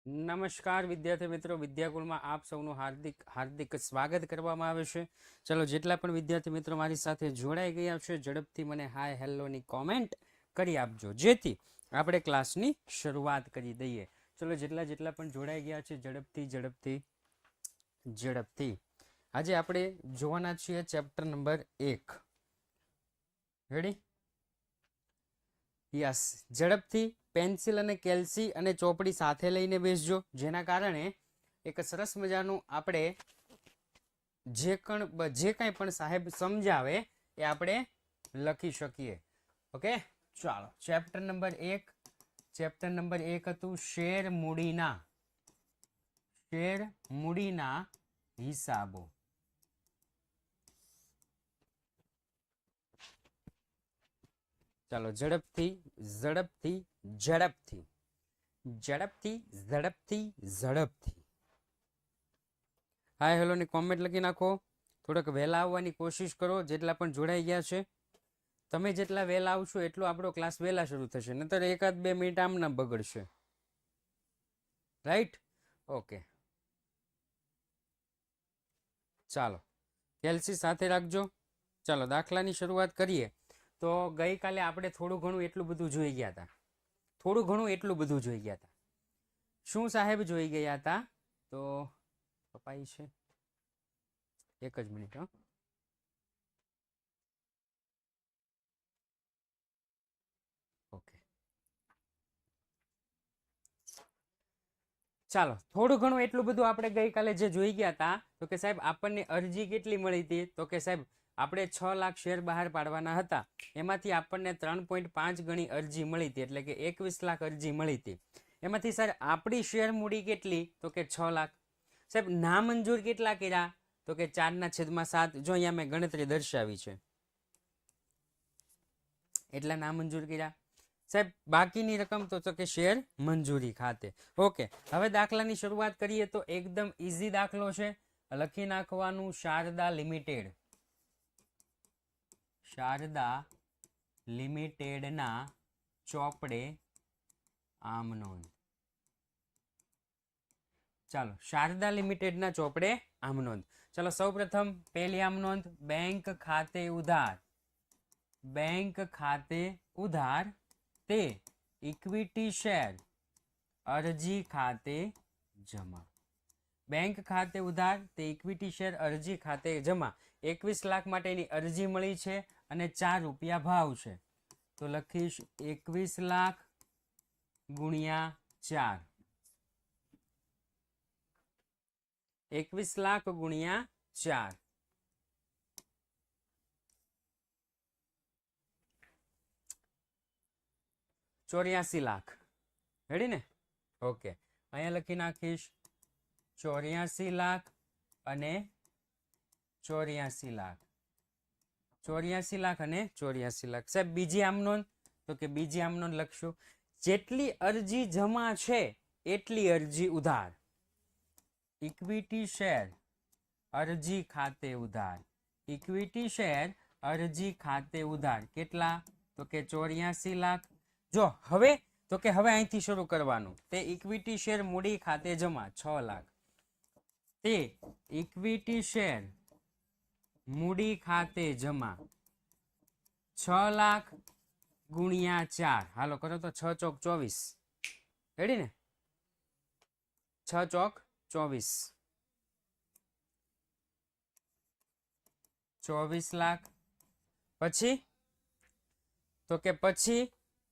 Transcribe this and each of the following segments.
નમસ્કાર વિદ્યાર્થી મિત્રો, વિદ્યાકુળમાં આપ સૌનું હાર્દિક હાર્દિક સ્વાગત કરવામાં આવે છે. ચલો, જેટલા પણ વિદ્યાર્થી મિત્રો મારી સાથે જોડાઈ ગયા છે, ઝડપથી મને હાય હેલ્લોની કોમેન્ટ કરી આપજો, જેથી આપણે ક્લાસની શરૂઆત કરી દઈએ. ચલો, જેટલા પણ જોડાઈ ગયા છે, ઝડપથી આજે આપણે જોવાના છીએ ચેપ્ટર નંબર 1. રેડી? યસ, ઝડપથી પેન્સિલ અને કેલ્સી અને ચોપડી સાથે લઈને બેસજો, જેના કારણે એક સરસ મજાનું આપણે જે કંઈ પણ સાહેબ સમજાવે એ આપણે લખી શકીએ. ઓકે, ચાલો. ચેપ્ટર નંબર 1 હતું શેર મૂડીના હિસાબો. ચાલો, ઝડપથી હાય હેલો ની કોમેન્ટ લખી નાખો. થોડોક વહેલા આવવાની કોશિશ કરો. જેટલા પણ જોડાઈ ગયા છે, તમે જેટલા વહેલા આવશો એટલો આપણો ક્લાસ વહેલા શરૂ થશે, નહીતર 1-2 મિનિટ આમ ના બગડશે. રાઈટ? ઓકે, ચાલો, કેલ્સી સાથે રાખજો. ચાલો, દાખલાની શરૂઆત કરીએ. તો ગઈકાલે આપણે થોડું ઘણું એટલું બધું જોઈ ગયા હતા. શું સાહેબ જોઈ ગયા હતા? તો પપાઈ છે, એક જ મિનિટ. ઓકે, ચાલો, થોડું ઘણું એટલું બધું આપણે ગઈકાલે જે જોઈ ગયા હતા, તો કે સાહેબ આપણને અરજી કેટલી મળી હતી? તો કે સાહેબ આપણે 6 લાખ શેર બહાર પાડવાના હતા, એમાંથી આપણને 3.5 ગણી અરજી મળી હતી, એટલે કે 21 લાખ અરજી મળી હતી. એમાંથી સર આપણી શેર મૂડી કેટલી? તો કે 6 લાખ. સાહેબ નામંજૂર કેટલા કર્યા? તો કે 4/7. જો અહીંયા મેં ગણતરી દર્શાવી છે, એટલા નામંજૂર કર્યા. સાહેબ બાકીની રકમ તો કે શેર મંજૂરી ખાતે. ઓકે, હવે દાખલાની શરૂઆત કરીએ તો એકદમ ઈઝી દાખલો છે. લખી નાખવાનું શારદા લિમિટેડના ચોપડે આમ નોંધ. ચાલો, શારદા લિમિટેડના ચોપડે આમ નોંધ. ચાલો, સૌપ્રથમ પહેલી આમ નોંધ, બેંક ખાતે ઉધાર તે ઇક્વિટી શેર અરજી ખાતે જમા. બેંક ખાતે ઉધાર તે ઇક્વિટી શેર અરજી ખાતે જમા. 21 લાખ માટેની અરજી મળી છે અને 4 રૂપિયા ભાવ છે, તો લખીશ 21 લાખ ગુણ્યા 4. 21 લાખ ગુણ્યા 4. ₹84 લાખ. રેડી ને? ઓકે, અહીંયા લખી નાખીશ 84 લાખ અને 84 લાખ. 84 લાખ અને 84 લાખ. સાહેબ બીજી આમ નોંધ, તો કે બીજી આમ નોંધ લખશું, જેટલી અરજી જમા છે એટલી અરજી ઉધાર. ઇક્વિટી શેર અરજી ખાતે ઉધાર. ઇક્વિટી શેર અરજી ખાતે ઉધાર કેટલા? તો કે 84 લાખ. જો હવે તો કે હવે અહીંથી શરૂ કરવાનું. તે ઇક્વિટી શેર મૂડી ખાતે જમા 6 લાખ. તે ઇક્વિટી શેર મૂડી ખાતે જમા 6 લાખ ગુણ્યા 4. હાલો કરો તો 6 ચોક 24. રેડી ને? 6 ચોક 24. 24 લાખ. પછી તો કે પછી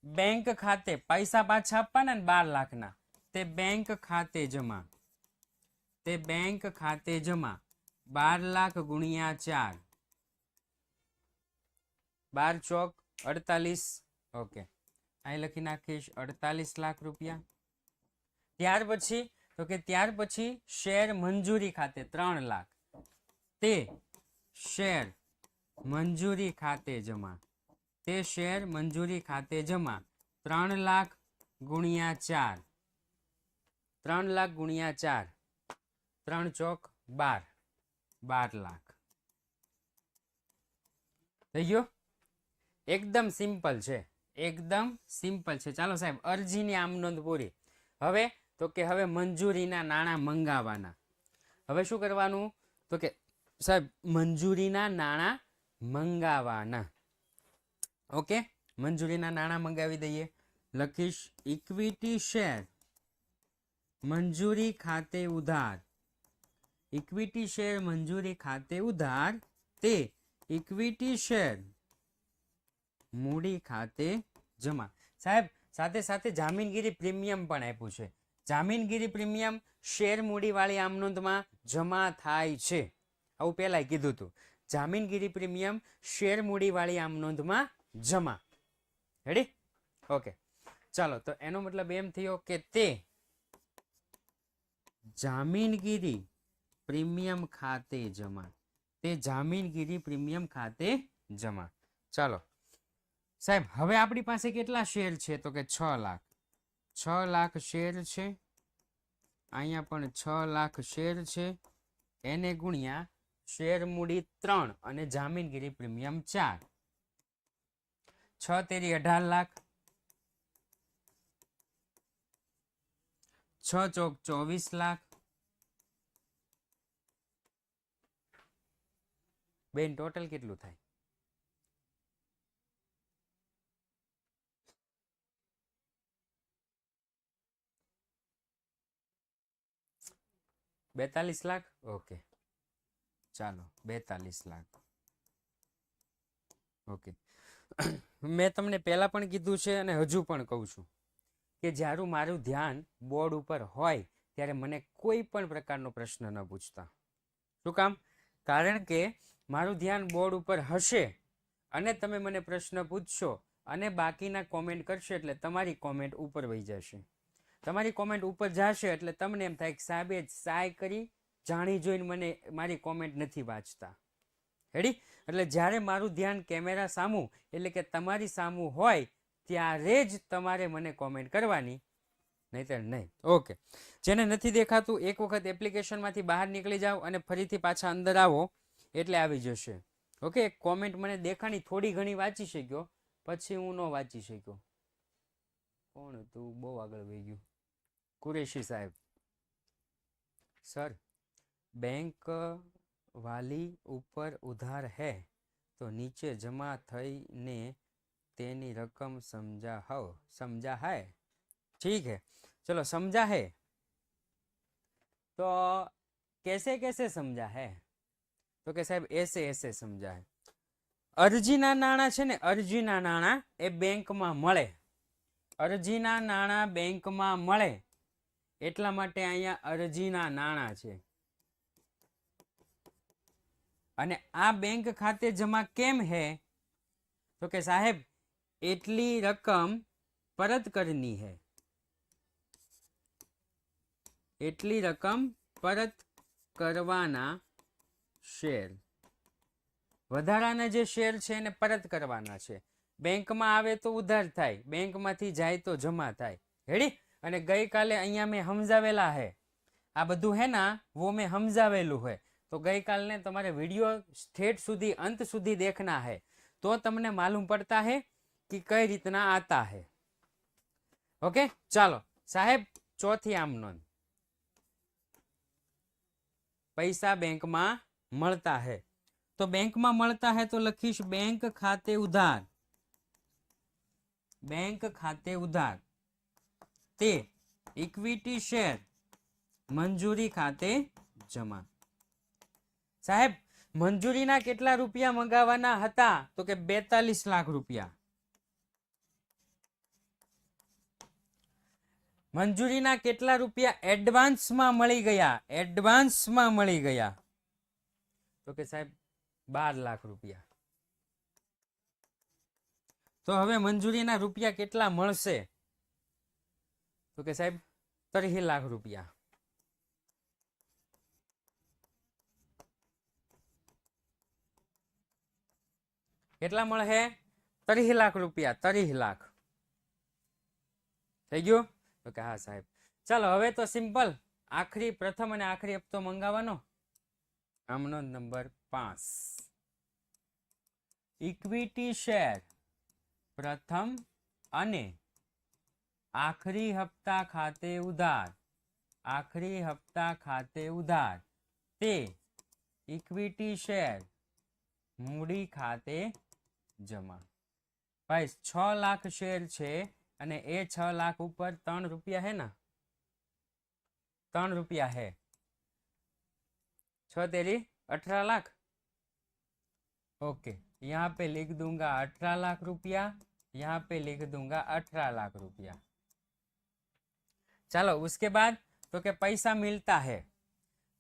બેંક ખાતે પૈસા પાછા આપવાના ને 12 લાખના, તે બેંક ખાતે જમા. 12 લાખ ગુણ્યા 4. 12 ચોક 48. ઓકે, અહીં લખી નાખીશ 48 લાખ રૂપિયા. ત્યાર પછી શેર મંજૂરી ખાતે 3 લાખ. તે શેર મંજૂરી ખાતે જમા. 3 લાખ ગુણ્યા 4. 3 લાખ ગુણ્યા 4. 3 ચોક 12. 12 લાખ. થઈ ગયો? એકદમ સિમ્પલ છે. ચાલો સાહેબ, અરજીની આમ નોંધ પૂરી. હવે તો કે હવે મંજૂરીના નાણાં મંગાવવાના. હવે શું કરવાનું? તો કે સાહેબ મંજૂરીના નાણાં મંગાવવાના. ઓકે, મંજૂરીના નાણાં મંગાવી દઈએ. લખીશ ઇક્વિટી શેર મંજૂરી ખાતે ઉધાર. ઇક્વિટી શેર મંજૂરી ખાતે ઉધાર તે ઇક્વિટી શેર મૂડી ખાતે જમા. સાહેબ સાથે સાથે જામીનગીરી પ્રીમિયમ પણ આપ્યું છે. જામીનગીરી પ્રીમિયમ શેર મૂડીવાળી આમ નોંધમાં જમા થાય છે. આવું પહેલાં કીધું હતું. જામીનગીરી પ્રીમિયમ શેર મૂડીવાળી આમ નોંધમાં જમા. રેડી? ઓકે, ચાલો. તો એનો મતલબ એમ થયો કે તે જામીનગીરી પ્રીમિયમ ખાતે જમા. તે જામીનગીરી પ્રીમિયમ ખાતે જમા. ચાલો સાહેબ, હવે આપણી પાસે કેટલા શેર છે? તો કે 6 લાખ. 6 લાખ શેર છે. અહીંયા પણ 6 લાખ શેર છે. એને ગુણ્યા શેર મૂડી 3 અને જામીનગીરી પ્રીમિયમ 4. 6 તેરી 18 લાખ. 6 ચોક 24 લાખ. બેન ટોટલ કેટલું થાય? $42 લાખ. ઓકે, ચાલો 42 લાખ. ઓકે, મેં તમને પહેલા પણ કીધું છે અને હજુ પણ કહું છું કે જ્યારે મારું ધ્યાન બોર્ડ ઉપર હોય ત્યારે મને કોઈ પણ પ્રકારનો પ્રશ્ન ન પૂછતા. શું કામ? કારણ કે મારું ધ્યાન બોર્ડ ઉપર હશે અને તમે મને પ્રશ્ન પૂછશો અને બાકીના કોમેન્ટ કરશો એટલે તમારી કોમેન્ટ ઉપર વહી જશે. તમારી કોમેન્ટ ઉપર જશે એટલે તમને એમ થાય કે સાહેબે સાય કરી જાણી જોઈને મને મારી કોમેન્ટ નથી વાંચતા. રેડી? એટલે જ્યારે મારું ધ્યાન કેમેરા સામું એટલે કે તમારી સામું હોય ત્યારે જ તમારે મને કોમેન્ટ કરવાની, નહીંતર નહીં. ઓકે, જેને નથી દેખાતું એક વખત એપ્લિકેશનમાંથી બહાર નીકળી જાઓ અને ફરીથી પાછા અંદર આવો એટલે આવી જશે. ઓકે, કોમેન્ટ મને દેખાણી થોડી ઘણી વાંચી શક્યો, પછી હું ન વાંચી શક્યો. કોણ હતું? બહુ આગળ વહી ગયું. કુરેશી સાહેબ. સર, बैंक वाली ऊपर उधार है तो नीचे जमा थईने तेनी रकम समझा है. ठीक है, चलो समझा है. तो कैसे कैसे समझा है? तो કે સાહેબ ऐसे ऐसे समझा है. અરજીના નાણાં છે ને, અરજીના નાણાં એ બેંકમાં મળે. અરજીના નાણાં બેંકમાં મળે એટલા માટે અહીંયા અરજીના નાણાં છે. અને આ બેંક ખાતે જમા કેમ હે? તો કે સાહેબ એટલી રકમ પરત કરની હે. એટલી રકમ પરત કરવાના શેર. વધારાના જે શેર છે એને પરત કરવાના છે. બેંકમાં આવે તો ઉધાર થાય, બેંકમાંથી જાય તો જમા થાય. રેડી? અને ગઈકાલે અહીંયા મેં સમજાવેલા હે. આ બધું હે ના वो મેં સમજાવેલું હે. तो गई काल ने तुम्हारे वीडियो ठेठ सुधी अंत सुधी देखना है तो तमने मालूम पड़ता है कि कई रीतना आता है. ओके, चलो साहेब चौथी आम नोंध. पैसा बैंक में મળતા है तो बैंक में મળતા है तो लखीश बैंक खाते उधार. बैंक खाते उधार ते इक्विटी शेर मंजूरी खाते जमा. સાહેબ મંજૂરીના કેટલા રૂપિયા મંગાવવાના હતા? તો કે 42 લાખ રૂપિયા. મંજૂરીના કેટલા રૂપિયા એડવાન્સમાં મળી ગયા? એડવાન્સમાં મળી ગયા. તો કે સાહેબ 12 લાખ રૂપિયા. તો હવે મંજૂરીના રૂપિયા કેટલા મળશે? તો કે સાહેબ 30 લાખ રૂપિયા. કેટલા મળે? 30 લાખ રૂપિયા. 30 લાખ થઈ ગયું? તો કે હા સાહેબ. ચાલો હવે તો સિમ્પલ આખરી પ્રથમ અને આખરી હપ્તો મંગાવવાનો. આમનો નંબર 5 ઇક્વિટી શેર પ્રથમ અને આખરી હપ્તા ખાતે ઉધાર આખરી હપ્તા ખાતે ઉધાર તે ઇક્વિટી શેર મૂડી ખાતે જમા. ભાઈ 6 લાખ શેર છે અને એ 6 लाख ऊपर 3 रुपया है ना, 3 रुपया है, 6 तेरी 18 लाख. ओके, यहाँ पे लिख दूंगा 18 लाख रुपया, यहाँ पे लिख दूंगा 18 लाख रुपया. चलो उसके बाद तो क्या पैसा मिलता है,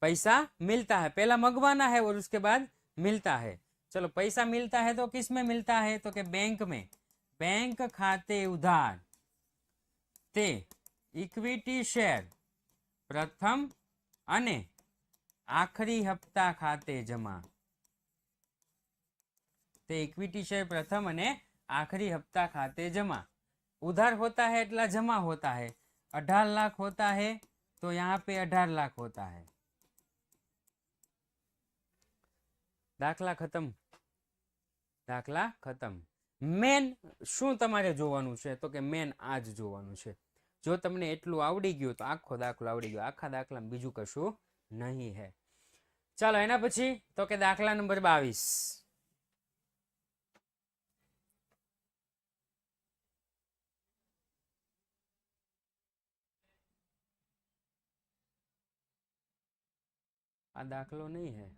पैसा मिलता है, पहला मंगवाना है और उसके बाद मिलता है. चलो पैसा मिलता है तो किस में मिलता है, तो कि बैंक में, बैंक खाते उधार ते इक्विटी शेर प्रथम अने आखरी हप्ता खाते जमा. ते इक्विटी शेर प्रथम अने आखरी हप्ता खाते जमा. उधार होता है एटला जमा होता है. 18 लाख होता है तो यहाँ पे 18 लाख होता है. दाखला खत्म, दाखला खत्म. मेन શું તમારે જોવાનું છે, તો કે મેન આ જ જોવાનું છે. જો તમને એટલું આવડી ગયું તો આખો દાખલો આવડી ગયો. આખા દાખલામાં બીજું કશું નહીં હે. ચાલો એના પછી તો કે દાખલા નંબર 22. આ દાખલો નહીં है,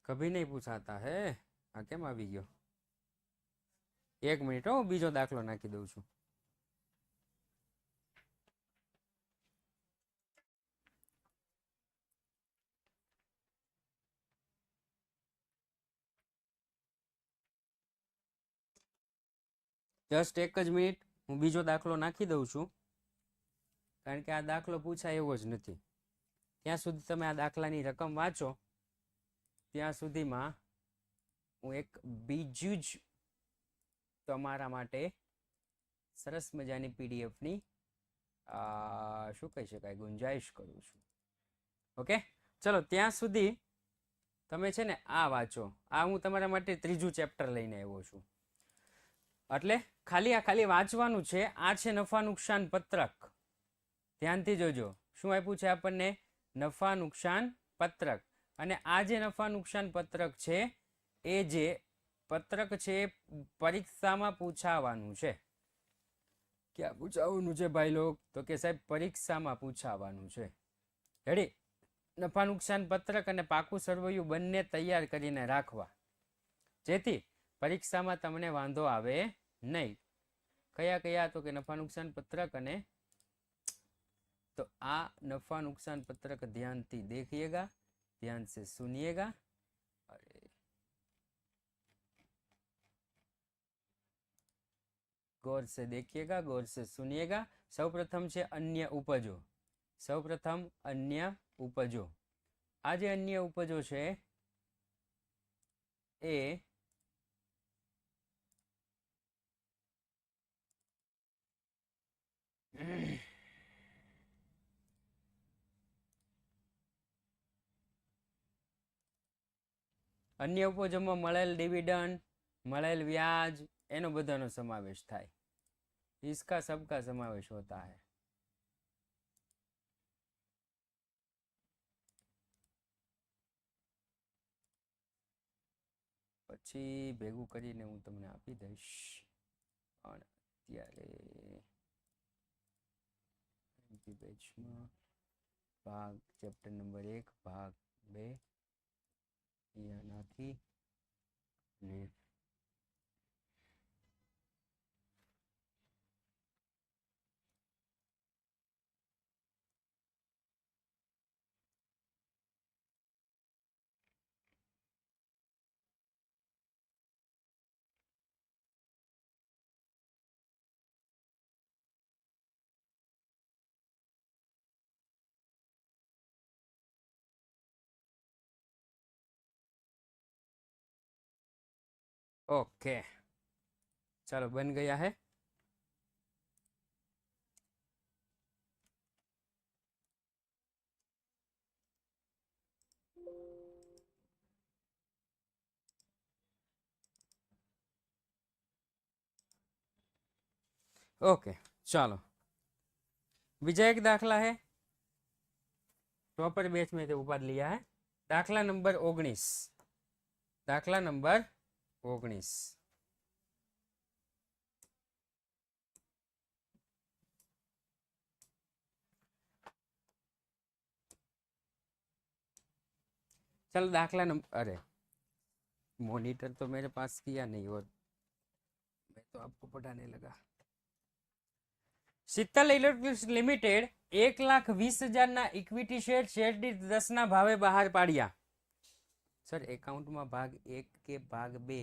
कभी नहीं पूछाता है. આ કેમ આવી ગયો? 1 મિનિટ હો, બીજો દાખલો નાખી દઉં છું. જસ્ટ 1 જ મિનિટ, હું બીજો દાખલો નાખી દઉં છું, કારણ કે આ દાખલો પૂછાય એવો જ નથી. ત્યાં સુધી તમે આ દાખલાની રકમ વાંચો, ત્યાં સુધીમાં હું એક બીજું જ તમારા માટે સરસ મજાની પીડીએફની શું કહી શકાય ગુંજાઈશ કરું છું. ઓકે, ચલો ત્યાં સુધી તમે છે ને આ વાંચો. આ હું તમારા માટે ત્રીજું ચેપ્ટર લઈને આવ્યો છું, એટલે ખાલી વાંચવાનું છે. આ છે નફા નુકસાન પત્રક. ધ્યાનથી જોજો શું આપ્યું છે આપણને, નફા નુકસાન પત્રક. અને આ જે નફા નુકસાન પત્રક છે એ જે પત્રક છે પરીક્ષામાં પૂછાવાનું છે. ક્યાં પૂછાવાનું છે ભાઈ લોગ, તો કે સાહેબ પરીક્ષામાં પૂછાવાનું છે. રેડી? નફા નુકસાન પત્રક અને પાકું સરવૈયું બંને તૈયાર કરીને રાખવા, જેથી પરીક્ષામાં તમને વાંધો આવે નહીં. કયા કયા, તો કે નફા નુકસાન પત્રક અને तो आ नफा नुकसान पत्रक ध्यान से देखिएगा, ध्यान से सुनिएगा. गौर से देखिएगा, गौर से सुनिएगा. सर्वप्रथम છે अन्य उपजो. सर्वप्रथम अन्य उपजो. આ જે અન્ય ઉપજો છે એ अन्य उपजों મળેલ ડિવિડન્ડ, મળેલ વ્યાજ, એનો બધાનો સમાવેશ થાય. इसका सबका समावेश होता है. પછી ભેગું કરીને હું તમને આપી દઈશ, પણ અત્યારે પેજમાં ભાગ ચેપ્ટર નંબર 1 ભાગ 2 અહીંયા નાખી ને ओके. चलो बन गया है. ओके चलो बीजा एक दाखला है, प्रॉपर बैच में उपाध लिया है। दाखला नंबर 19, दाखला नंबर 19। चलो दाखला नंबर, अरे मॉनिटर तो मेरे पास किया नहीं और मैं तो आपको पढ़ाने लगा। शीतल इलेक्ट्रिक्स लिमिटेड 1,20,000 ना इक्विटी शेर शेर दीठ 10 ना भावे बहार पाड्या। सर एकाउंट में भाग 1 के भाग 2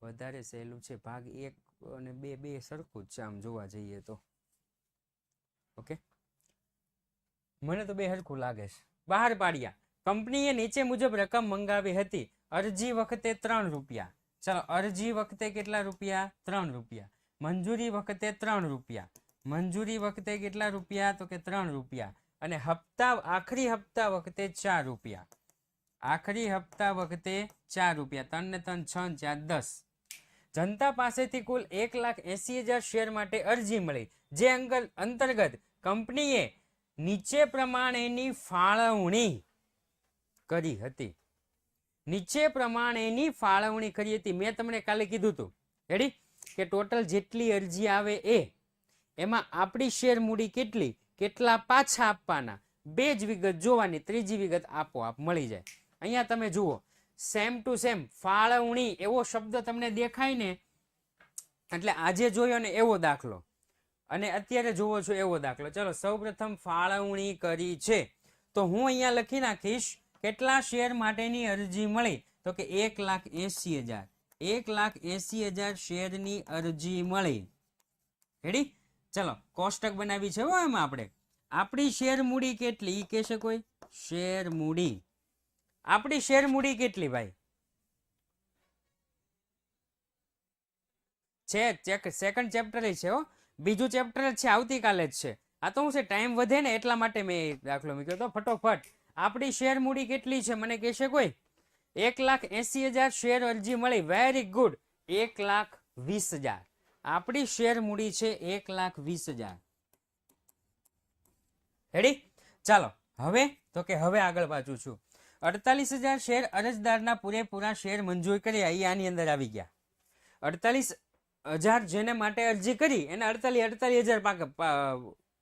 વધારે સહેલું છે, ભાગ 1 અને 2 બે સરખું જ છે આમ જોવા જઈએ તો। ઓકે, મને તો બે સરખું લાગે છે। બહાર પાડ્યા, કંપનીએ નીચે મુજબ રકમ મંગાવી હતી। અરજી વખતે 3 રૂપિયા। ચલો અરજી વખતે કેટલા રૂપિયા? 3 રૂપિયા। મંજૂરી વખતે 3 રૂપિયા। મંજૂરી વખતે કેટલા રૂપિયા? તો કે 3 રૂપિયા। અને હપ્તા, આખરી હપ્તા વખતે 4 રૂપિયા। આખરી હપ્તા વખતે 4 રૂપિયા। 3 ને 3 6 4 10। जनता पासेथी कुल 1,80,000 शेर माटे अरजी मळी, जे अंतर्गत कंपनीए नीचे प्रमाणेनी फाळवणी करी हती। नीचे प्रमाणेनी फाळवणी करी हती। मैं तमने काले कीधुं हतुं रेडी के टोटल जेटली अरजी आवे एमां आपणी शेर मूडी केटली, केटला पाछा आपवाना, बे ज विगत जोवानी, त्रीजी विगत आपोआप मळी जाय। अहींया तमे जुओ सेम टू सेम फाळवणी एवो शब्द तमने देखाय ने એટલે આજે જોયો ને એવો દાખલો અને અત્યારે જોવો છો એવો દાખલો। ચલો સૌપ્રથમ ફાળવણી કરી છે તો હું અહીંયા લખી નાખીશ કેટલા શેર માટેની અરજી મળી, તો કે 1,80,000, 1,80,000 શેરની અરજી મળી। રેડી? ચલો કોષ્ટક બનાવી છે હો એમાં આપણે। આપણી શેર મૂડી કેટલી ઈ કહેશે કોઈ? શેર મૂડી, આપણી શેર મૂડી કેટલી ભાઈ છે? સેકન્ડ ચેપ્ટર છે હો, બીજું ચેપ્ટર છે આવતીકાલે જ છે। આ તો હું છે ટાઈમ વધે ને એટલા માટે મેં દાખલો મૂક્યો તો ફટોફટ। આપણી શેર મૂડી કેટલી છે મને કહેશે કોઈ? 1,80,000 શેર અરજી મળી। વેરી ગુડ, 1,20,000 આપણી શેર મૂડી છે 1,20,000। રેડી? ચાલો હવે તો કે હવે આગળ વાંચું છું। 48,000 શેર અરજદારના પૂરેપૂરા શેર મંજૂર કરી, અહીં આની અંદર આવી ગયા। 48,000 જેને માટે અરજી કરી એને 48,000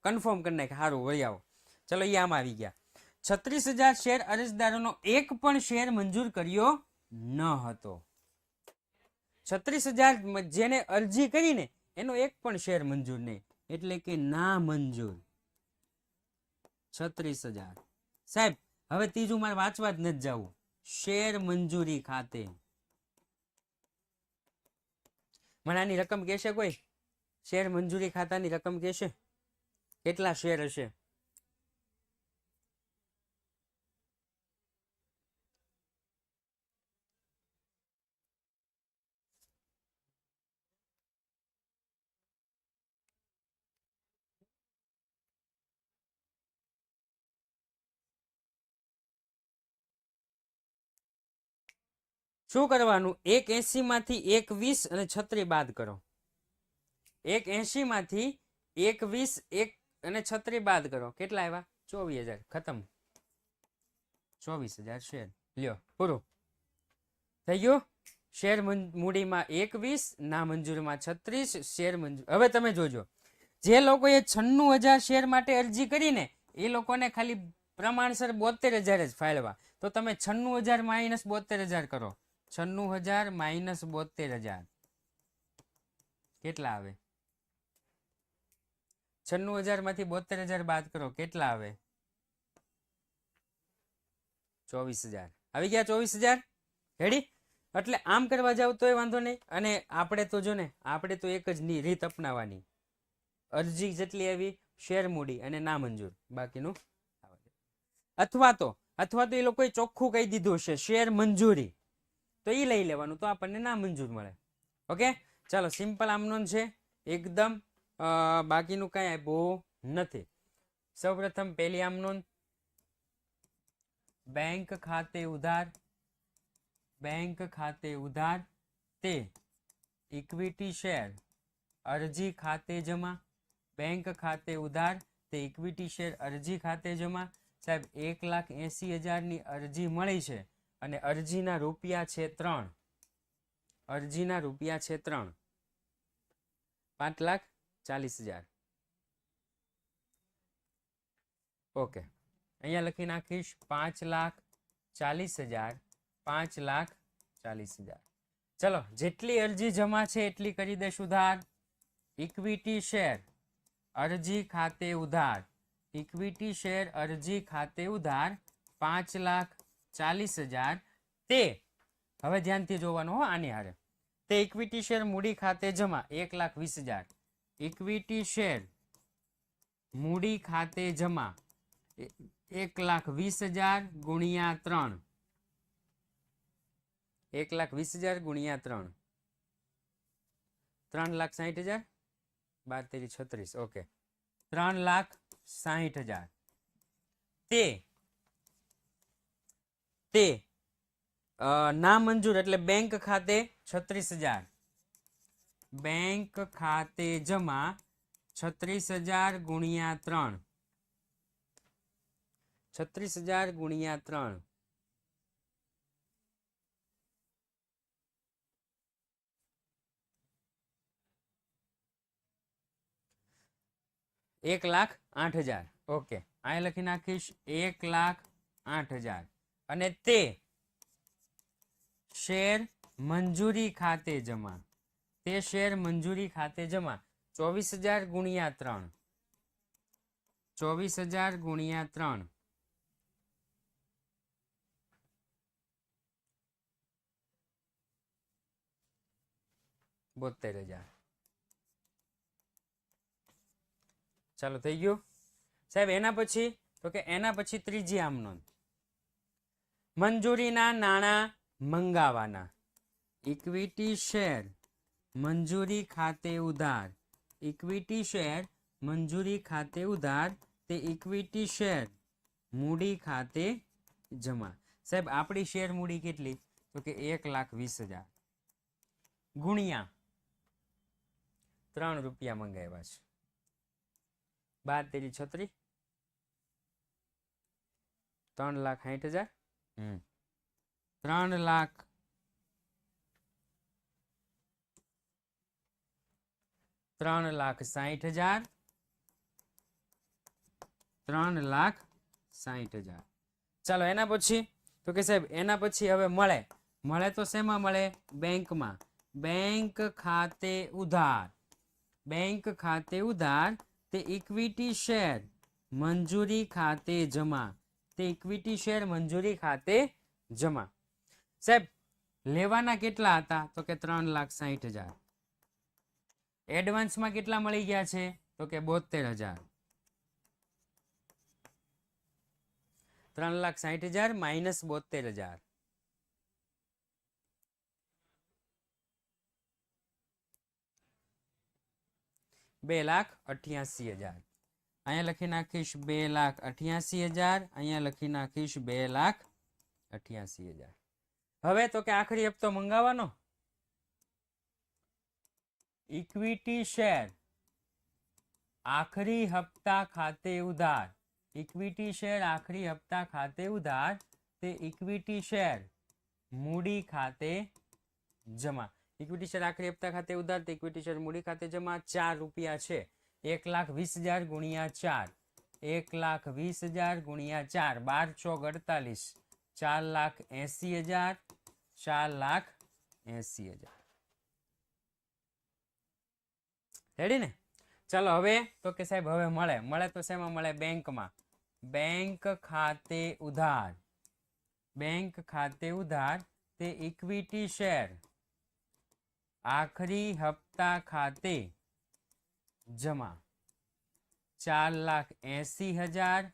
કન્ફર્મ કરી નાખે। સારું વળી આવો, ચલો એ આમ આવી ગયા। 36,000 શેર અરજદારોનો એક પણ શેર મંજૂર કર્યો ન હતો। 36,000 જેને અરજી કરીને એનો એક પણ શેર મંજૂર નહીં, એટલે કે ના મંજૂર 36,000। સાહેબ હવે ત્રીજું મારે વાંચવા જ નથી જવું। શેર મંજૂરી ખાતે મને આની રકમ કહેશે કોઈ? શેર મંજૂરી ખાતાની રકમ કહેશે કેટલા શેર હશે? શું કરવાનું? 1,80 માંથી 1,20 અને 36 બાદ કરો। 1,80 માંથી 1,20 અને 36 બાદ કરો, કેટલા આવ્યા? 24,000। ખતમ, 24,000 શેર લ્યો, પૂરું થઈ ગયું। શેર મૂડીમાં 1,20, ના મંજૂરમાં 36, શેર મંજૂર। હવે તમે જોજો જે લોકોએ 96,000 શેર માટે અરજી કરીને એ લોકોને ખાલી પ્રમાણસર 72,000 જ ફાળવા। તો તમે 96,000 માઇનસ 72,000 કરો। 96,000 માઇનસ 72,000 કેટલા આવે? 96,000 માંથી 72,000 બાદ કરો, કેટલા આવે? 24,000 આવી ગયા। 24,000 રેડી? એટલે આમ કરવા જાવ તોય વાંધો નહીં। અને આપણે તો જો ને આપણે તો એક જ રીત અપનાવવાની, અરજી જેટલી આવી શેર મૂડી અને ના મંજૂર, બાકીનું અથવા તો એ લોકોએ ચોખ્ખું કહી દીધું છે શેર મંજૂરી, તો એ લઈ લેવાનું, તો આપણને ના મંજૂર મળે। ઓકે ચાલો સિમ્પલ આમનો છે એકદમ, બાકીનું કઈ આપ્યું નથી। સૌપ્રથમ પહેલી આમનો, બેંક ખાતે ઉધાર, બેંક ખાતે ઉધાર તે ઇક્વિટી શેર અરજી ખાતે જમા, બેંક ખાતે ઉધાર તે ઇક્વિટી શેર અરજી ખાતે જમા. સાહેબ 1,80,000 ની અરજી મળી છે અને અરજીના રૂપિયા છે 3. અરજીના રૂપિયા છે 3. 5,40,000. ઓકે, અહીંયા લખી નાખીશ 5,40,000. 5,40,000. ચલો, જેટલી અરજી જમા છે એટલી કરી દઈશ ઉધાર. ઇક્વિટી શેર અરજી ખાતે ઉધાર. ઇક્વિટી શેર અરજી ખાતે ઉધાર 5,40,000. તે હવે ધ્યાનથી જોવાનું હો આની હારે. તે ઇક્વિટી શેર મૂડી ખાતે જમા 1,20,000. ઇક્વિટી શેર મૂડી ખાતે જમા 1,20,000 ગુણ્યા 3. 1,20,000 ગુણ્યા 3. 3,60,000. 12 36. ઓકે, 3,60,000. તે ના મંજૂર એટલે બેંક ખાતે 36,000. બેંક ખાતે જમા 36,000 ગુણ્યા 3. 36,000 ગુણ્યા 3. 1,08,000. ઓકે, અહીં લખી નાખીશ 1,08,000. અને તે શેર મંજૂરી ખાતે જમા. તે શેર મંજૂરી ખાતે જમા 24,000 ગુણ્યા 3. 24,000 ગુણ્યા 3. 72,000. ચાલો, થઈ ગયું સાહેબ. એના પછી તો કે એના પછી ત્રીજી આમ નોંધ. મંજૂરીના નાણાં મંગાવાના. ઇક્વિટી શેર મંજૂરી ખાતે ઉધાર. ઇક્વિટી શેર મંજૂરી ખાતે ઉધાર. તે ઇક્વિટી શેર મૂડી ખાતે જમા. સાહેબ આપણી શેર મૂડી કેટલી? તો કે 1,20,000 ગુણ્યા 3 રૂપિયા મંગાવ્યા છે. 12 36. 3,60,000. 3,60,000. 3,60,000. ચાલો, એના પછી તો કે સાહેબ એના પછી હવે મળે તો શેમાં મળે? બેંકમાં. બેંક ખાતે ઉધાર. બેંક ખાતે ઉધાર. તે ઇક્વિટી શેર મંજૂરી ખાતે જમા. તે ઇક્વિટી શેર મંજૂરી ખાતે જમા. સાહેબ લેવાના કેટલા હતા? તો કે 3,60,000. એડવાન્સમાં કેટલા મળી ગયા છે? તો કે 72,000. 3,60,000 માઇનસ 72,000. 2,88,000. અહીંયા લખી નાખીશ 2,88,000. અહીંયા લખી નાખીશ 2,88,000. હવે તો કે આખરી હપ્તો મંગાવવાનો. ઇક્વિટી શેર આખરી હપ્તા ખાતે ઉધાર. ઇક્વિટી શેર આખરી હપ્તા ખાતે ઉધાર. તે ઇક્વિટી શેર મૂડી ખાતે જમા. ઇક્વિટી શેર આખરી હપ્તા ખાતે ઉધાર. તે ઇક્વિટી શેર મૂડી ખાતે જમા 4 રૂપિયા છે. 1,20,000 ગુણ્યા 4. 1,20,000 ગુણ્યા 4. 12 ચોક 48. 4,80,000. રેડી ને? ચાલો, હવે તો કે સાહેબ હવે મળે તો શેમાં મળે? બેંકમાં. બેંક ખાતે ઉધાર. બેંક ખાતે ઉધાર. તે ઇક્વિટી શેર આખરી હપ્તા ખાતે જમા 4,80,000.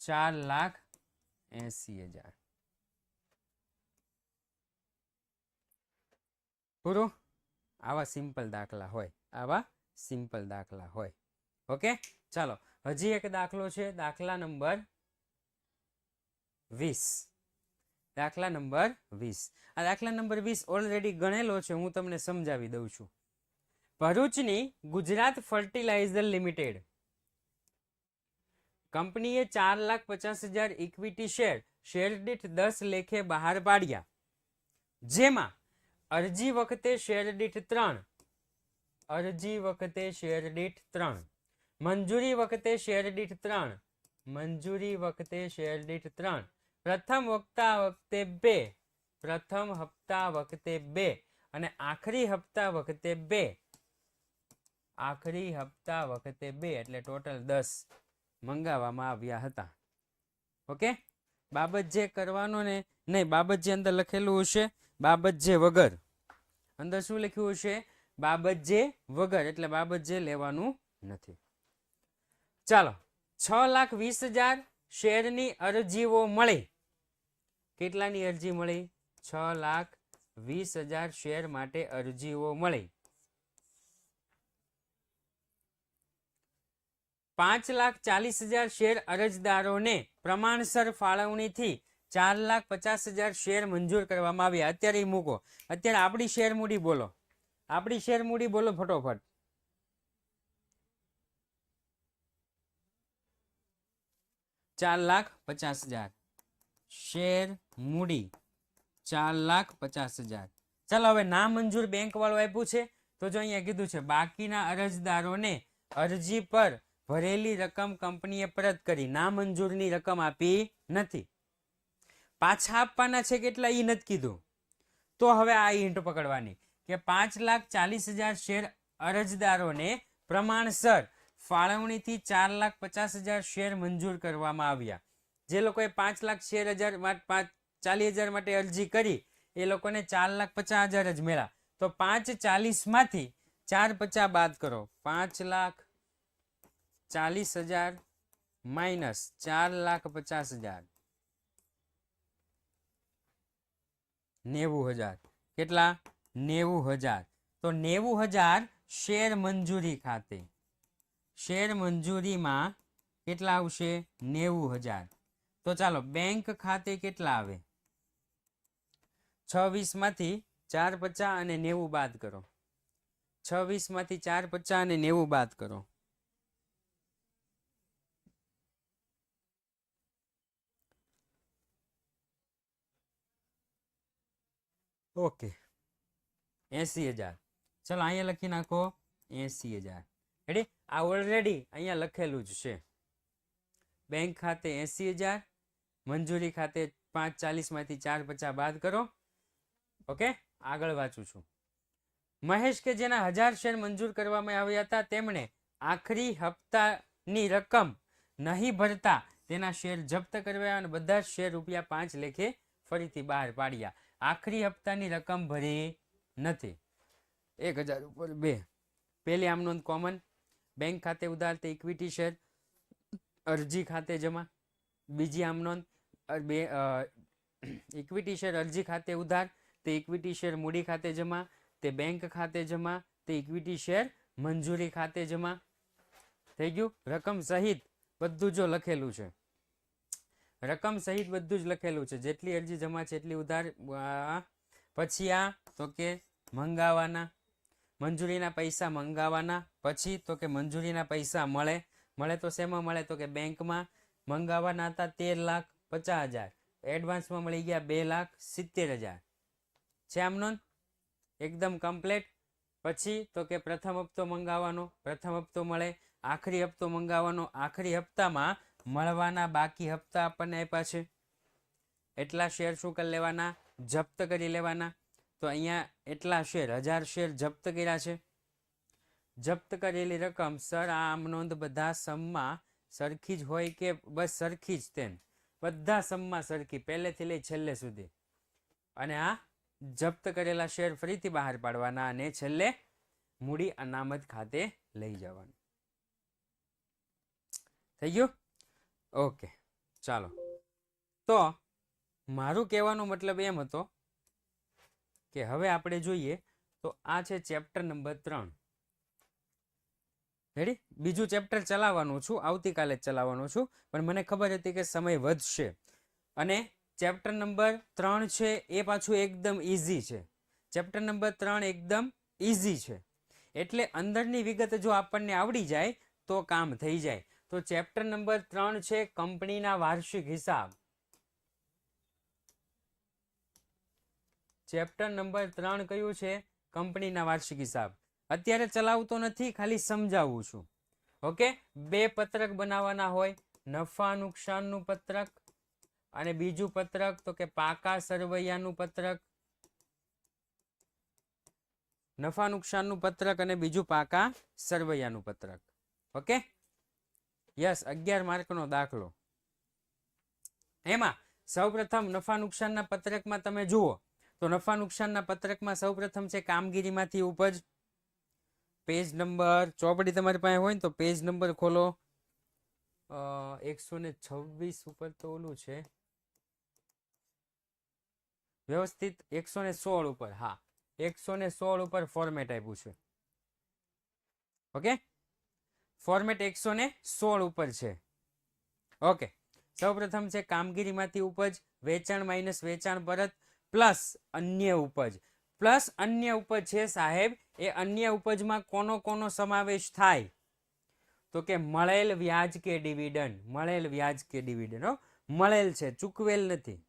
4,80,000. પૂરું. આવા સિમ્પલ દાખલા હોય. આવા સિમ્પલ દાખલા હોય. ઓકે, ચાલો હજી એક દાખલો છે. દાખલા નંબર 20. દાખલા નંબર 20. આ દાખલા નંબર 20 ઓલરેડી ગણેલો છે. હું તમને સમજાવી દઉં છું. ભરૂચની ગુજરાત ફર્ટિલાઇઝર લિમિટેડ કંપનીએ 4,50,000 ઇક્વિટી શેર દીઠ 10 લેખે બહાર પાડ્યા, જેમાં અરજી વખતે શેર દીઠ 3, મંજૂરી વખતે શેર દીઠ 3, પ્રથમ હપ્તા વખતે 2 અને આખરી હપ્તા વખતે 2 એટલે ટોટલ 10 મંગાવવામાં આવ્યા હતા. ઓકે, બાબત જે કરવાનો ને નહીં, બાબત જે અંદર લખેલું હશે બાબત જે વગર, અંદર શું લખ્યું હશે બાબત જે વગર, એટલે બાબત જે લેવાનું નથી. ચાલો, 6,20,000 શેરની અરજીઓ મળી. કેટલાની અરજી મળી? 6,20,000 શેર માટે અરજીઓ મળી. 5,40,000 શેર અરજદારોને પ્રમાણસર ફાળવણીથી 4,50,000 શેર મંજૂર કરવામાં આવ્યા. અત્યારે મૂકો, અત્યારે આપણી શેર મૂડી બોલો, આપણી શેર મૂડી બોલો ફટોફટ. $4,50,000 શેર મૂડી 4,50,000. ચાલો હવે ના મંજૂર બેંક વાળું આપ્યું છે, તો જો અહીંયા કીધું છે બાકીના અરજદારોને અરજી પર ભરેલી રકમ કંપનીએ પરત કરી, ના મંજૂરની રકમ આપી નથી. પાછા આપવાના છે કેટલા એ નથી કીધું. તો હવે આ હિન્ટ પકડવાની કે 5,40,000 શેર અરજદારોને પ્રમાણસર ફાળવણીથી 4,50,000 શેર મંજૂર કરવામાં આવ્યા. જે લોકોએ 5,40,000 માટે અરજી કરી એ લોકોને 4,50,000 જ મળ્યા. તો 5,40,000 માંથી 4,50,000 બાદ કરો, 5,40,000 માઇનસ 4,50,000, 90,000. કેટલા? 90,000. તો 90,000 શેર મંજૂરી ખાતે, શેર મંજૂરીમાં કેટલા આવશે? 90,000. તો ચાલો બેંક ખાતે કેટલા આવે? 26 માંથી 4,50 અને 90 બાદ કરો. 26 માંથી 4,50 અને 90 બાદ કરો. ઓકે, 80,000. ચલો અહીંયા લખી નાખો 80,000. રેડી? આ ઓલરેડી અહીંયા લખેલું જ છે. બેંક ખાતે 80,000, મંજૂરી ખાતે 5,40 માંથી 4,50 બાદ કરો. ઓકે, આગળ વાંચું છું. મહેશ કે જેના 1000 શેર મંજૂર કરવામાં આવ્યા હતા તેમણે આખરી હપ્તાની રકમ નહીં ભરતા તેના શેર જપ્ત કર્યા અને બધા શેર ₹5 લેખે ફરીથી બહાર પાડ્યા. આખરી હપ્તાની રકમ ભરી નથી. 1,000 ઉપર 2. પહેલી આમ નોંધ કોમન, બેંક ખાતે ઉધાર તે ઇક્વિટી શેર અરજી ખાતે જમા. બીજી આમ નોંધ, ઇક્વિટી શેર અરજી ખાતે ઉધાર તે ઇક્વિટી શેર મૂડી ખાતે જમા, તે બેંક ખાતે જમા, તે ઇક્વિટી શેર મંજૂરી ખાતે જમા. થઈ ગયું? રકમ સહિત બધું જો લખેલું છે, રકમ સહિત બધું જ લખેલું છે. જેટલી અરજી જમા છે એટલી ઉધાર. પછી આ તો કે મંગાવાના, મંજૂરીના પૈસા મંગાવાના. પછી તો કે મંજૂરીના પૈસા મળે તો શેમાં મળે? તો કે બેંકમાં. મંગાવાના હતા 13,50,000, એડવાન્સમાં મળી ગયા 2,70,000. છે આમ નોંધ? એકદમ કમ્પ્લીટ. પછી તો કે પ્રથમ હપ્તો મંગાવવાનો, પ્રથમ હપ્તો મળે. આખરી હપ્તો મંગાવવાનો, આખરી હપ્તામાં મળવાના બાકી હપ્તા આપણને આપ્યા છે એટલા શેર શું કરી લેવાના? જપ્ત કરી લેવાના. તો અહીંયા એટલા શેર 1000 શેર જપ્ત કર્યા છે. જપ્ત કરેલી રકમ સર આમ નોંધ બધા સમમાં સરખી જ હોય કે બસ સરખી જ? તેમ બધા સમમાં સરખી, પહેલેથી લઈ છેલ્લે સુધી. અને આ જપ્ત કરેલા શેર ફરીથી બહાર પાડવાના અને છેલ્લે મૂડી અનામત ખાતે લઈ જવાનું. થઈ ગયું? ઓકે, ચાલો. તો મારું કહેવાનો મતલબ એમ હતો કે હવે આપણે જોઈએ તો આ છે ચેપ્ટર નંબર 3. રેડી? બીજું ચેપ્ટર ચલાવવાનું છું, આવતીકાલે જ ચલાવવાનું છું, પણ મને ખબર હતી કે સમય વધશે. અને ચેપ્ટર નંબર 3 છે એ પાછું એકદમ ઇઝી છે. ચેપ્ટર નંબર 3 એકદમ ઇઝી છે, એટલે અંદરની વિગત જો આપણને આવડી જાય તો કામ થઈ જાય. તો ચેપ્ટર નંબર 3 છે કંપનીના વાર્ષિક હિસાબ. ચેપ્ટર નંબર 3 કયું છે? કંપનીના વાર્ષિક હિસાબ. અત્યારે ચલાવતો નથી, ખાલી સમજાવું છું. ઓકે, 2 પત્રક બનાવવાના હોય, નફા નુકસાનનું પત્રક અને બીજું પત્રક તો કે પાકા સરવૈયાનું પત્રક. નફા નુકસાનનું પત્રક અને બીજું પાકા સરવૈયાનું પત્રક. ઓકે, યસ, 11 માર્કનો દાખલો. એમાં સૌપ્રથમ નફા નુકસાનના પત્રકમાં તમે જુઓ તો નફા નુકસાનના પત્રકમાં સૌપ્રથમ છે કામગીરીમાંથી ઉપજ. પેજ નંબર, ચોપડી તમારી પાસે હોય ને તો પેજ નંબર ખોલો. 126 ઉપર તો ઓલું છે વ્યવસ્થિત, 116 ઉપર. હા, 116 ઉપર ફોર્મેટ આપ્યું છે. ઓકે, ફોર્મેટ 116 ઉપર છે. ઓકે, સૌપ્રથમ છે કામગીરીમાંથી ઉપજ, વેચાણ માઇનસ વેચાણ પરત પ્લસ અન્ય ઉપજ. પ્લસ અન્ય ઉપજ છે સાહેબ, એ અન્ય ઉપજમાં કોનો કોનો સમાવેશ થાય? તો કે મળેલ વ્યાજ કે ડિવિડન્ડ. મળેલ વ્યાજ કે ડિવિડન્ડ, હો, મળેલ છે, ચૂકવેલ નથી.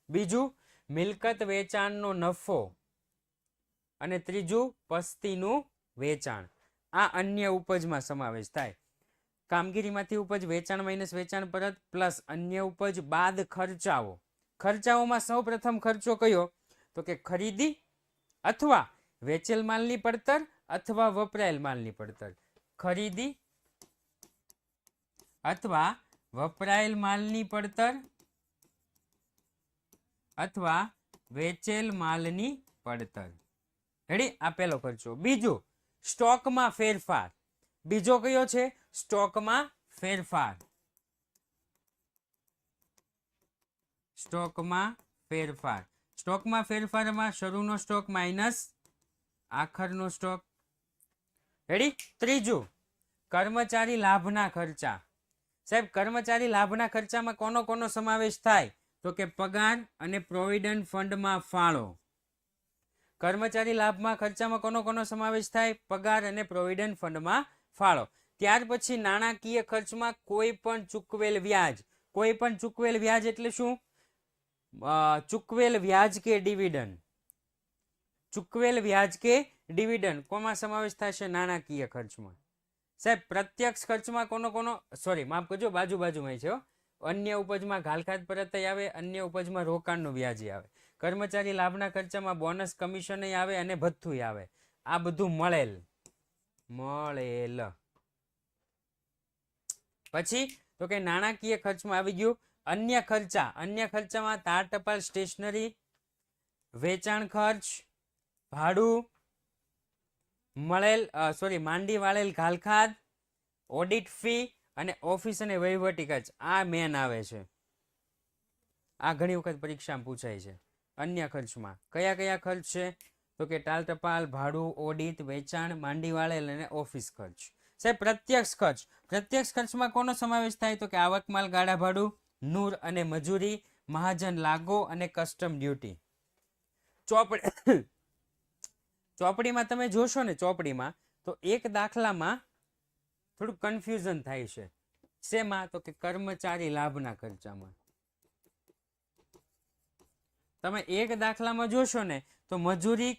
બીજું મિલકત વેચાણનો નફો અને ત્રીજું પસ્તીનું વેચાણ. આ અન્ય ઉપજમાં સમાવેશ થાય. કામગીરીમાંથી ઉપજ, વેચાણ માઇનસ વેચાણ પરત પ્લસ અન્ય ઉપજ બાદ ખર્ચાઓ. ખર્ચાઓમાં સૌ પ્રથમ ખર્ચો કયો? તો કે ખરીદી અથવા વેચેલ માલની પડતર અથવા વપરાયેલ માલની પડતર. ખરીદી અથવા વપરાયેલ માલની પડતર અથવા વેચેલ માલની પડતર. રેડી? આ પહેલો ખર્ચો. બીજું સ્ટોકમાં ફેરફાર. બીજો કયો છે? સ્ટોકમાં ફેરફાર. સ્ટોકમાં ફેરફાર. સ્ટોકમાં ફેરફારમાં શરૂનો સ્ટોક માઇનસ આખરનો સ્ટોક. રેડી? ત્રીજું કર્મચારી લાભના ખર્ચા. સાહેબ, કર્મચારી લાભના ખર્ચામાં કોનો કોનો સમાવેશ થાય? તો કે પગાર અને પ્રોવિડન્ટ ફંડમાં ફાળો. કર્મચારી લાભમાં ખર્ચામાં કોનો કોનો સમાવેશ થાય? પગાર અને પ્રોવિડન્ટ ફંડમાં ફાળો. ત્યાર પછી નાણાકીય ખર્ચમાં કોઈ પણ ચૂકવેલ વ્યાજ. કોઈ પણ ચૂકવેલ વ્યાજ એટલે શું? ચૂકવેલ વ્યાજ કે ડિવિડન્ડ. ચૂકવેલ વ્યાજ કે ડિવિડન્ડ કોમાં સમાવેશ થશે? નાણાકીય ખર્ચમાં. સાહેબ, પ્રત્યક્ષ ખર્ચમાં કોનો કોનો, સોરી માફ કરજો, બાજુમાં છે. અન્ય ઉપજમાં ઘાલખાત પરત આવે, અન્ય ઉપજમાં રોકાણનું વ્યાજ આવે. કર્મચારી લાભના ખર્ચામાં બોનસ કમિશન આવે અને ભથ્થું આવે. આ બધું મળેલ. પછી તો કે નાણાકીય ખર્ચમાં આવી ગયું અન્ય ખર્ચા. અન્ય ખર્ચામાં તાર ટપાલ સ્ટેશનરી, વેચાણ ખર્ચ, ભાડું, માંડી વાળેલ ઘાલખાત, ઓડિટ ફી અને ઓફિસ અને વહીવટી ખર્ચ. આ મેન આવે છે. આ ઘણી વખત પરીક્ષામાં પૂછાય છે. અન્ય ખર્ચમાં કયા કયા ખર્ચ છે? તો કે ટાલ ટપાલ, ભાડું, ઓડિટ, વેચાણ, માંડી વાળેલ અને ઓફિસ ખર્ચ. સાહેબ, પ્રત્યક્ષ ખર્ચ. પ્રત્યક્ષ ખર્ચમાં કોનો સમાવેશ થાય? તો કે આવક માલ, ગાડા ભાડું, નૂર અને મજૂરી, મહાજન લાગો અને કસ્ટમ ડ્યુટી. ચોપડીમાં તમે જોશો ને, ચોપડીમાં તો એક દાખલામાં થોડું કન્ફ્યુઝન થાય છે. શેમાં? તો કે કર્મચારી લાભના ખર્ચામાં. તમે એક દાખલામાં જોશો ને તો મજૂરી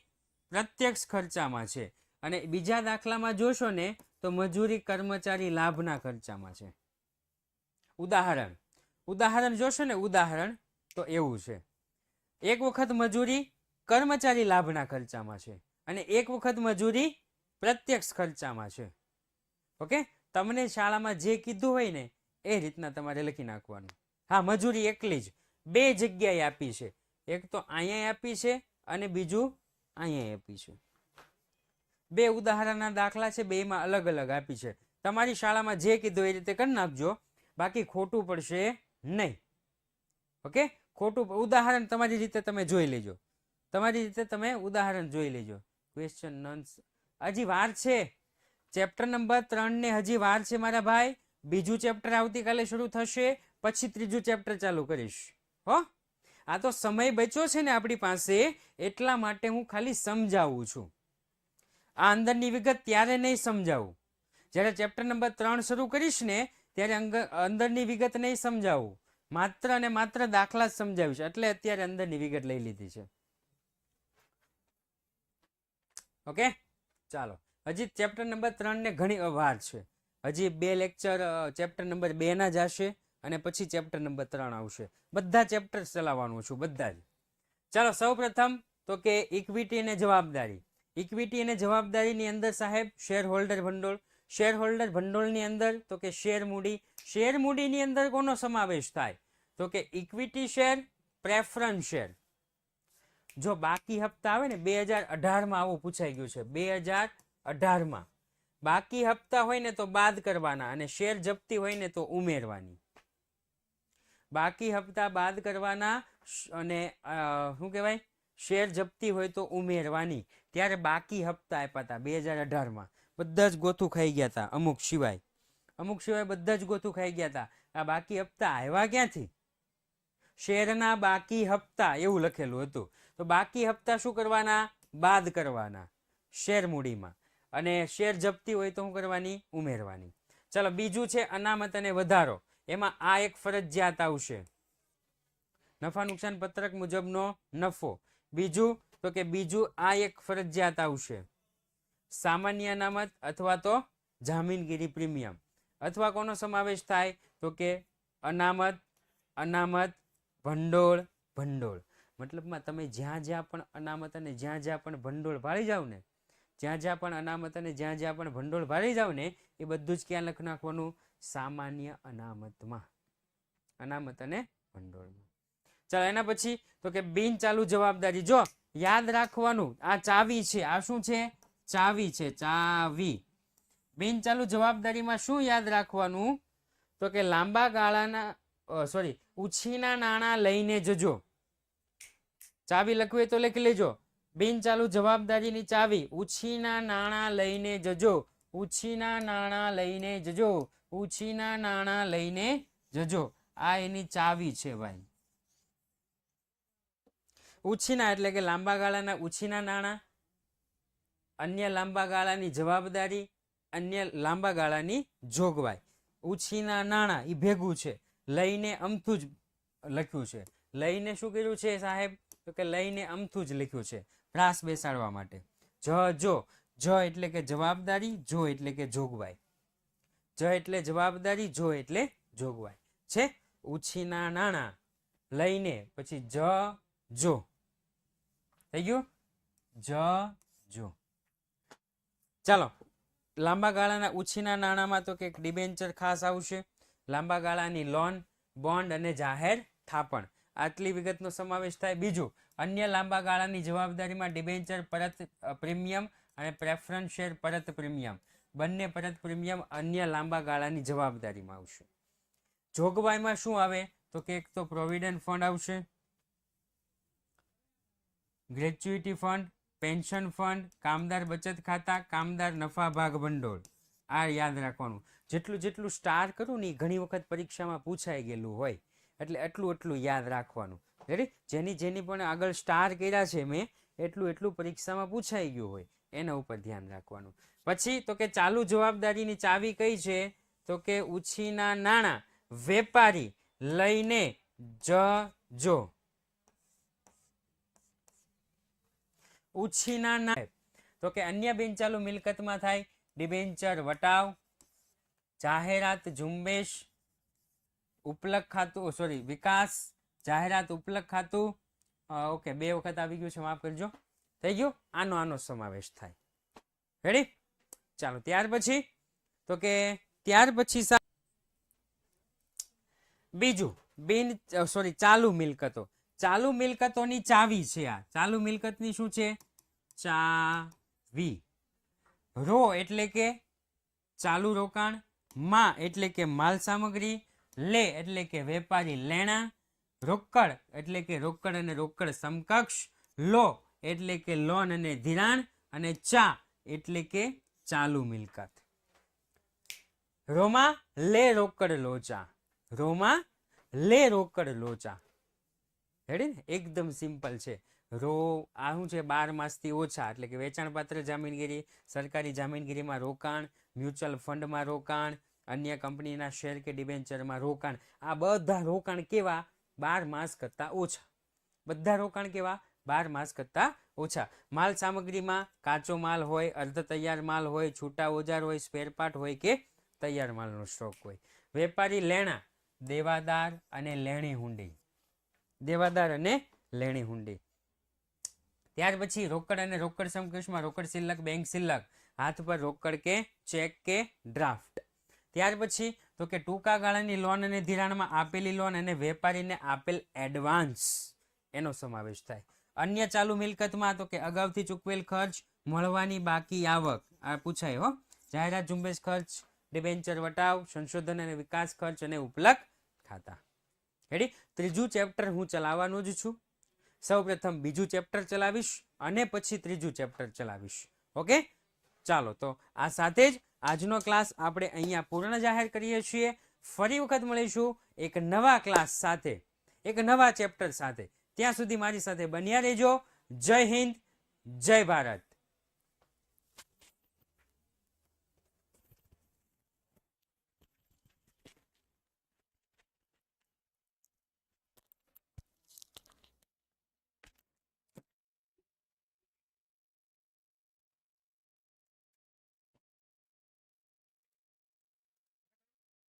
પ્રત્યક્ષ ખર્ચામાં છે અને બીજા દાખલામાં જોશો ને તો મજૂરી કર્મચારી લાભના ખર્ચામાં છે. ઉદાહરણ જોશો ને, ઉદાહરણ તો એવું છે. એક વખત મજૂરી કર્મચારી લાભના ખર્ચામાં છે અને એક વખત મજૂરી પ્રત્યક્ષ ખર્ચામાં છે. ઓકે, તમને શાળામાં જે કીધું હોય ને એ રીતના તમારે લખી નાખવાનું. હા, મજૂરી એકલી જ 2 જગ્યાએ આપી છે. એક તો અહીંયા આપી છે અને બીજું અહીંયા આપી છે. 2 ઉદાહરણના દાખલા છે, 2માં અલગ અલગ આપી છે. તમારી શાળામાં જે કીધું એ રીતે કરી નાખજો, બાકી ખોટું પડશે નહીં. ઓકે, ખોટું ઉદાહરણ તમારી રીતે તમે જોઈ લેજો. ઉદાહરણ જોઈ લેજો. ક્વેશ્ચન નન્સ હજી વાર છે. ચેપ્ટર નંબર 3 ને હજી વાર છે મારા ભાઈ. બીજું ચેપ્ટર આવતીકાલે શરૂ થશે, પછી ત્રીજું ચેપ્ટર ચાલુ કરીશ. હો, આ તો સમય બચ્યો છે ને આપણી પાસે, એટલા માટે હું ખાલી સમજાવું છું. આ અંદરની વિગત ત્યારે નહીં સમજાવું, જ્યારે ચેપ્ટર નંબર 3 શરૂ કરીશ ને ત્યારે અંદરની વિગત નહીં સમજાવું, માત્ર અને માત્ર દાખલા જ સમજાવીશ, એટલે અત્યારે અંદરની વિગત લઈ લીધી છે. ઓકે, ચાલો. હજી ચેપ્ટર નંબર 3 ને ઘણી વાર છે. હજી 2 લેક્ચર ચેપ્ટર નંબર 2 ના જ હશે અને પછી ચેપ્ટર નંબર 3 આવશે. બધા ચેપ્ટર ચલાવવાનું છું, બધા જ. ચાલો, સૌ પ્રથમ તો કે ઇક્વિટી અને જવાબદારી. ઇક્વિટી અને જવાબદારીની અંદર સાહેબ શેર હોલ્ડર ભંડોળ. શેર હોલ્ડર ભંડોળની અંદર તો કે શેર મૂડી. શેર મૂડીની અંદર કોનો સમાવેશ થાય? તો કે ઇક્વિટી શેર, પ્રેફરન્સ શેર. જો બાકી હપ્તા આવે ને 2018માં આવું પૂછાઈ ગયું છે, 2018માં બાકી હપ્તા હોય ને તો બાદ કરવાના અને શેર જપ્તી હોય ને તો ઉમેરવાની. બાકી હપ્તા બાદ કરવાના અને શું કહેવાય, શેર જપ્તી હોય તો ઉમેરવાની. ત્યારે બાકી હપ્તા આપ્યા હતા 2018માં. બધા જ ગોથું ખાઈ ગયા હતા, અમુક સિવાય બધા જ ગોથું ખાઈ ગયા હતા. આ બાકી હપ્તા આવ્યા ક્યાંથી? શેરના બાકી હપ્તા એવું લખેલું હતું. તો બાકી હપ્તા શું કરવાના? બાદ કરવાના શેર મૂડીમાં, અને શેર જપ્તી હોય તો શું કરવાની? ઉમેરવાની. ચાલો, બીજું છે અનામત અને વધારો. એમાં આ એક ફરજિયાત આવશે, નફા નુકસાન પત્રક મુજબનો નફો. બીજું તો કે બીજું આ એક ફરજિયાત આવશે, સામાન્ય અનામત અથવા તો જામીનગીરી પ્રીમિયમ. અથવા કોનો સમાવેશ થાય? તો કે અનામત ભંડોળ. મતલબમાં તમે જ્યાં પણ અનામત અને જ્યાં પણ ભંડોળ ભાળી જાવ ને, જ્યાં પણ અનામત અને જ્યાં પણ ભંડોળ ભાળી જાવ ને, એ બધું જ ક્યાં લખી નાખવાનું? સામાન્ય અનામતમાં, અનામત અને ભંડોળમાં. ચાલો, એના પછી તો કે બિન ચાલુ જવાબદારી. જો યાદ રાખવાનું, આ ચાવી છે. આ શું છે? ચાવી છે, ચાવી. બિન ચાલુ જવાબદારીમાં શું યાદ રાખવાનું? તો કે લાંબા ગાળાના ઉછીના નાણાં લઈને જજો. ચાવી લખવી તો લખી લેજો. બિન ચાલુ જવાબદારીની ચાવી, ઉછીના નાણાં લઈને જજો. ઉછીના નાણાં લઈને જજો. ઉછીના નાણાં લઈને જજો. આ એની ચાવી છે ભાઈ. ઉછીના એટલે કે લાંબા ગાળાના ઉછીના નાણાં, અન્ય લાંબા ગાળાની જવાબદારી, અન્ય લાંબા ગાળાની જોગવાઈ. ઉછીના નાણાં એ ભેગું છે, લઈને અમથું જ લખ્યું છે. લઈને શું કર્યું છે સાહેબ? તો કે લઈને અમથું જ લખ્યું છે, પ્રાસ બેસાડવા માટે. જ એટલે કે જવાબદારી, જો એટલે કે જોગવાઈ. જ એટલે જવાબદારી, જો એટલે જોગવાઈ છે. ઉછીના નાણાં લઈને પછી જો થઈ ગયું? જો. ચાલો, લાંબા ગાળાના ઉછીના નાણાંમાં તો કે ડિબેન્ચર ખાસ આવશે, લાંબા ગાળાની લોન, બોન્ડ અને જાહેર થાપણ. આટલી વિગતનો સમાવેશ થાય. બીજું, અન્ય લાંબા ગાળાની જવાબદારીમાં ડિબેન્ચર પરત પ્રીમિયમ અને પ્રેફરન્સ શેર પરત પ્રીમિયમ, બંને પરત પ્રીમિયમ અન્ય લાંબા ગાળાની જવાબદારીમાં આવશે. જોગવાઈમાં શું આવે? તો કે એક તો પ્રોવિડન્ટ ફંડ આવશે, ગ્રેચ્યુઇટી ફંડ, પેન્શન ફંડ, કામદાર બચત ખાતા, કામદાર નફા ભાગ ભંડોળ. આ યાદ રાખવાનું. જેટલું સ્ટાર કરું ને એ ઘણી વખત પરીક્ષામાં પૂછાઈ ગયેલું હોય, એટલે એટલું યાદ રાખવાનું. જેની પણ આગળ સ્ટાર કર્યા છે મેં, એટલું પરીક્ષામાં પૂછાઈ ગયું હોય, એના ઉપર ધ્યાન રાખવાનું. પછી તો કે ચાલુ જવાબદારીની ચાવી કઈ છે? તો કે ઉછીના નાણાં વેપારી લઈને જજો. ઉછીના નાણાં તો કે અન્ય બિનચાલુ મિલકતમાં થાય ડિબેન્ચર વટાવ, જાહેરાત ઝુંબેશ, ઉપલક ખાતું, વિકાસ, જાહેરાત ઉપલક ખાતું. ઓકે, 2 વખત આવી ગયું છે, માફ કરજો. થઈ ગયું? આનો સમાવેશ થાય. રેડી? ચાલો, ત્યાર પછી બીજું ચાલુ મિલકતો. ચાલુ મિલકતોની ચાવી છે આ. ચાલુ મિલકતની શું છે? ચાવી. રો એટલે કે ચાલુ રોકાણ, માં એટલે કે માલ સામગ્રી, લે એટલે કે વેપારી લેણા, રોકડ એટલે કે રોકડ અને રોકડ સમકક્ષ, લો એટલે કે લોન અને ધિરાણ, અને ચા એટલે કે ચાલુ મિલકત. રોમાં લે રોકડ લોચા. રોમાં લે રોકડ લોચા. રેડી ને? એકદમ સિમ્પલ છે. રો આ શું છે? 12 માસથી ઓછા એટલે કે વેચાણપાત્ર જામીનગીરી, સરકારી જામીનગીરીમાં રોકાણ, મ્યુચ્યુઅલ ફંડમાં રોકાણ, અન્ય કંપનીના શેર કે ડિબેન્ચરમાં રોકાણ. આ બધા રોકાણ કેવા? 12 માસ કરતાં ઓછા. બધા રોકાણ કેવા? 12 માસ કરતાં ઓછા. માલ સામગ્રીમાં કાચો માલ હોય, અર્ધ તૈયાર માલ હોય, છૂટા ઓજાર હોય, સ્પેર પાર્ટ હોય કે તૈયાર માલનો સ્ટોક હોય. વેપારી લેણા, દેવાદાર અને લેણી હુંડી. દેવાદાર અને લેણી હુંડી. ત્યાર પછી રોકડ અને રોકડ સમકક્ષમાં રોકડ શિલ્લક, બેંક શિલ્લક, હાથ પર રોકડ કે ચેક કે ડ્રાફ્ટ. ત્યાર પછી તો કે ટૂંકા ગાળાની લોન અને ધિરાણમાં આપેલી લોન અને વેપારીને આપેલ એડવાન્સ એનો સમાવેશ થાય. અન્ય ચાલુ મિલકતમાં તો કે અગાઉથી ચૂકવેલ ખર્ચ, મળવાની બાકી આવક. આ પૂછાય હો. જાહેરાત ઝુંબેશ ખર્ચ, ડિબેન્ચર વટાવ, સંશોધન અને વિકાસ ખર્ચ અને ઉપલક ખાતા. રેડી? ત્રીજું ચેપ્ટર હું ચલાવવાનું જ છું. સૌ પ્રથમ બીજું ચેપ્ટર ચલાવીશ અને પછી ત્રીજું ચેપ્ટર ચલાવીશ. ઓકે, ચાલો તો આ સાથે જ આજનો ક્લાસ આપણે અહીંયા પૂર્ણ જાહેર કરીએ છીએ. ફરી વખત મળીશું એક નવા ક્લાસ સાથે, એક નવા ચેપ્ટર સાથે. ત્યાં સુધી મારી સાથે બન્યા રહેજો. જય હિન્દ, જય ભારત.